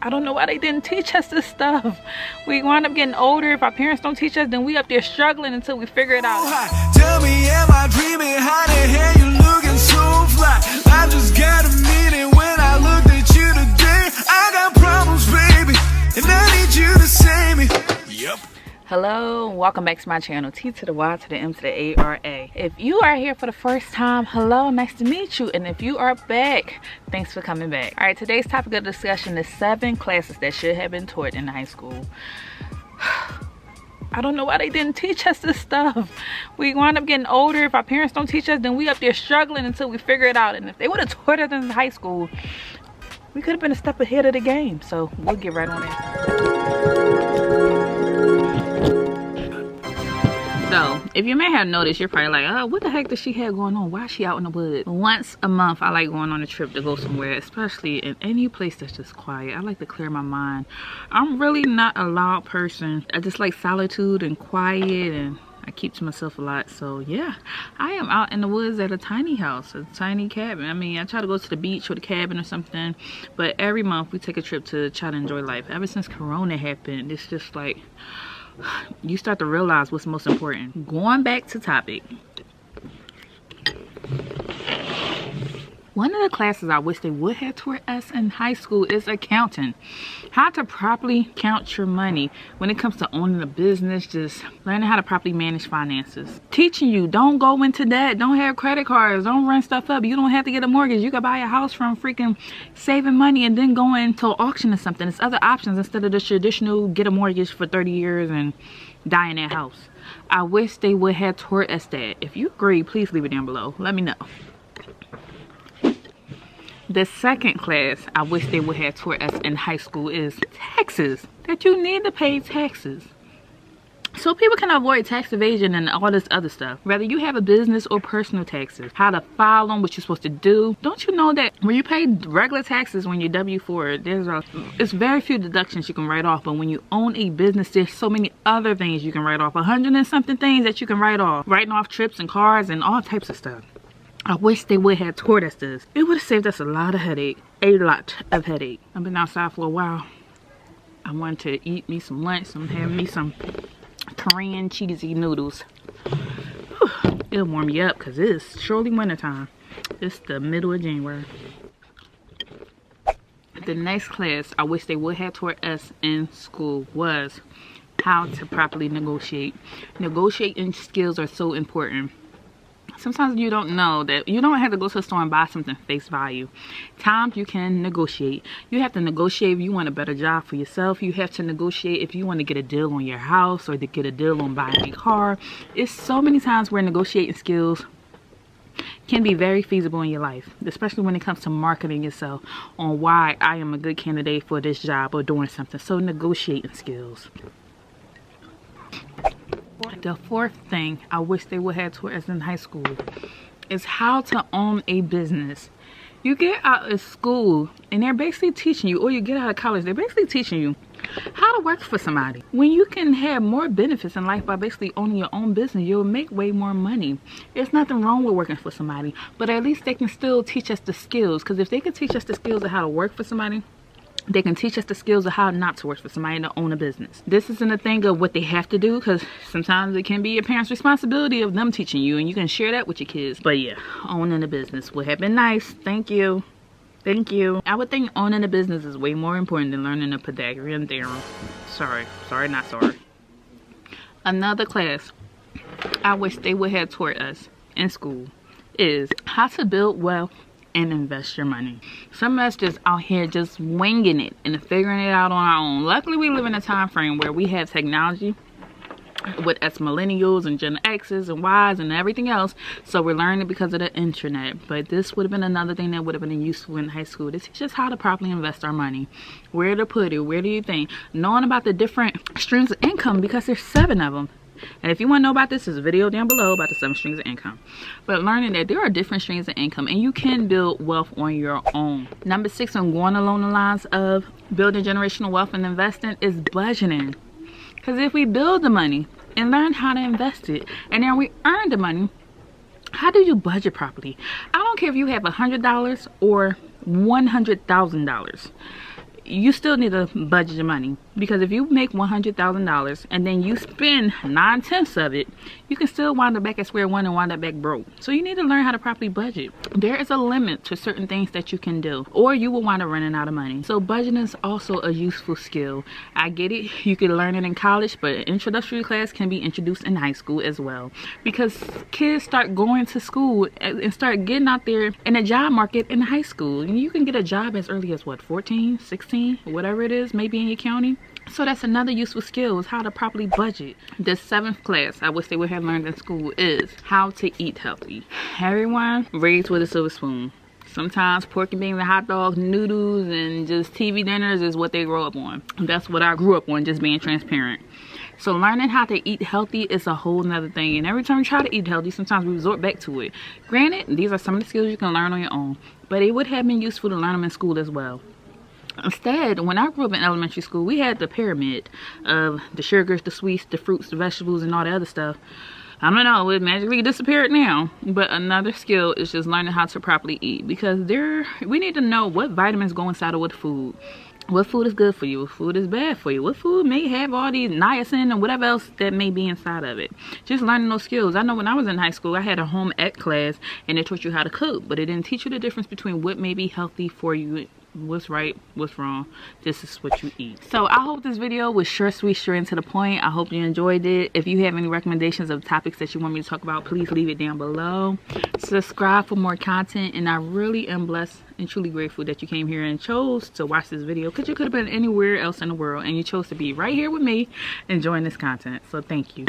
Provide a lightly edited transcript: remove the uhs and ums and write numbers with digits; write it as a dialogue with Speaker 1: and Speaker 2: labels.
Speaker 1: I don't know why they didn't teach us this stuff. We wind up getting older. If our parents don't teach us, then we up there struggling until we figure it out.
Speaker 2: Tell me, am I dreaming? How the hell you looking so fly? I just got a meeting when I looked at you today. I got problems, baby, and I need you to save me. Yep.
Speaker 1: Hello, welcome back to my channel, T to the Y to the M to the A-R-A. If you are here for the first time, hello, nice to meet you. And if you are back, thanks for coming back. All right, today's topic of discussion is 7 classes that should have been taught in high school. I don't know why they didn't teach us this stuff. We wind up getting older. If our parents don't teach us, then we up there struggling until we figure it out. And if they would have taught us in high school, we could have been a step ahead of the game. So we'll get right on it. So, if you may have noticed, you're probably like, oh, what the heck does she have going on? Why is she out in the woods? Once a month, I like going on a trip to go somewhere, especially in any place that's just quiet. I like to clear my mind. I'm really not a loud person. I just like solitude and quiet, and I keep to myself a lot. So, yeah, I am out in the woods at a tiny house, a tiny cabin. I mean, I try to go to the beach or the cabin or something, but every month we take a trip to try to enjoy life. Ever since Corona happened, it's just like, you start to realize what's most important. Going back to topic, one of the classes I wish they would have taught us in high school is accounting. How to properly count your money when it comes to owning a business, just learning how to properly manage finances. Teaching you, don't go into debt, don't have credit cards, don't run stuff up. You don't have to get a mortgage. You can buy a house from freaking saving money and then go into an auction or something. There's other options instead of the traditional get a mortgage for 30 years and die in that house. I wish they would have taught us that. If you agree, please leave it down below. Let me know. The second class I wish they would have taught us in high school is taxes. That you need to pay taxes, so people can avoid tax evasion and all this other stuff. Whether you have a business or personal taxes, how to file them, what you're supposed to do. Don't you know that when you pay regular taxes, when you're W-4, it's very few deductions you can write off. But when you own a business, there's so many other things you can write off. 100 and something things that you can write off. Writing off trips and cars and all types of stuff. I wish they would have taught us this. It would have saved us a lot of headache. A lot of headache. I've been outside for a while. I wanted to eat me some lunch. I'm having me some Korean cheesy noodles. Whew. It'll warm you up because it's surely wintertime. It's the middle of January. The next class I wish they would have taught us in school was how to properly negotiate. Negotiating skills are so important. Sometimes you don't know that you don't have to go to the store and buy something face value. Times you can negotiate. You have to negotiate if you want a better job for yourself. You have to negotiate if you want to get a deal on your house or to get a deal on buying a car. It's so many times where negotiating skills can be very feasible in your life, especially when it comes to marketing yourself on why I am a good candidate for this job or doing something. So negotiating skills. The fourth thing I wish they would have taught us in high school is how to own a business. You get out of school and they're basically teaching you, or you get out of college, they're basically teaching you how to work for somebody. When you can have more benefits in life by basically owning your own business, you'll make way more money. There's nothing wrong with working for somebody, but at least they can still teach us the skills. Because if they can teach us the skills of how to work for somebody, they can teach us the skills of how not to work for somebody to own a business. This isn't a thing of what they have to do, because sometimes it can be your parents' responsibility of them teaching you, and you can share that with your kids. But yeah, owning a business would have been nice. Thank you. Thank you. I would think owning a business is way more important than learning the Pythagorean theorem. Sorry, not sorry. Another class I wish they would have taught us in school is how to build wealth and invest your money. Some of us just out here just winging it and figuring it out on our own. Luckily, we live in a time frame where we have technology with us millennials and Gen X's and Y's and everything else. So we're learning because of the internet. But this would have been another thing that would have been useful in high school. This is just how to properly invest our money. Where to put it, where do you think? Knowing about the different streams of income, because there's 7 of them. And if you want to know about this, there's a video down below about the 7 streams of income. But learning that there are different streams of income and you can build wealth on your own. Number 6, on going along the lines of building generational wealth and investing, is budgeting. Because if we build the money and learn how to invest it, and then we earn the money, how do you budget properly? I don't care if you have $100 or $100,000. you still need to budget your money, because if you make $100,000 and then you spend 9/10 of it, you can still wind up back at square one and wind up back broke. So you need to learn how to properly budget. There is a limit to certain things that you can do, or you will wind up running out of money. So budgeting is also a useful skill. I get it, you can learn it in college, but an introductory class can be introduced in high school as well, because kids start going to school and start getting out there in the job market in high school. And you can get a job as early as what, 14, 16, whatever it is, maybe in your county. So that's another useful skill, is how to properly budget. The 7th class I wish they would have learned in school is how to eat healthy. Everyone raised with a silver spoon. Sometimes pork and beans and hot dogs, noodles, and just TV dinners is what they grow up on. That's what I grew up on, just being transparent. So learning how to eat healthy is a whole nother thing. And every time you try to eat healthy, sometimes we resort back to it. Granted, these are some of the skills you can learn on your own, but it would have been useful to learn them in school as well. Instead, when I grew up in elementary school, we had the pyramid of the sugars, the sweets, the fruits, the vegetables, and all the other stuff. I don't know, it magically disappeared now. But another skill is just learning how to properly eat, because we need to know what vitamins go inside of what food. What food is good for you, what food is bad for you, what food may have all these niacin and whatever else that may be inside of it. Just learning those skills. I know when I was in high school, I had a home ec class and it taught you how to cook, but it didn't teach you the difference between what may be healthy for you, what's right, what's wrong. This is what you eat. So I hope this video was short, sweet, straight and to the point. I hope you enjoyed it. If you have any recommendations of topics that you want me to talk about, please leave it down below. Subscribe for more content, and I really am blessed and truly grateful that you came here and chose to watch this video, because you could have been anywhere else in the world and you chose to be right here with me enjoying this content. So thank you.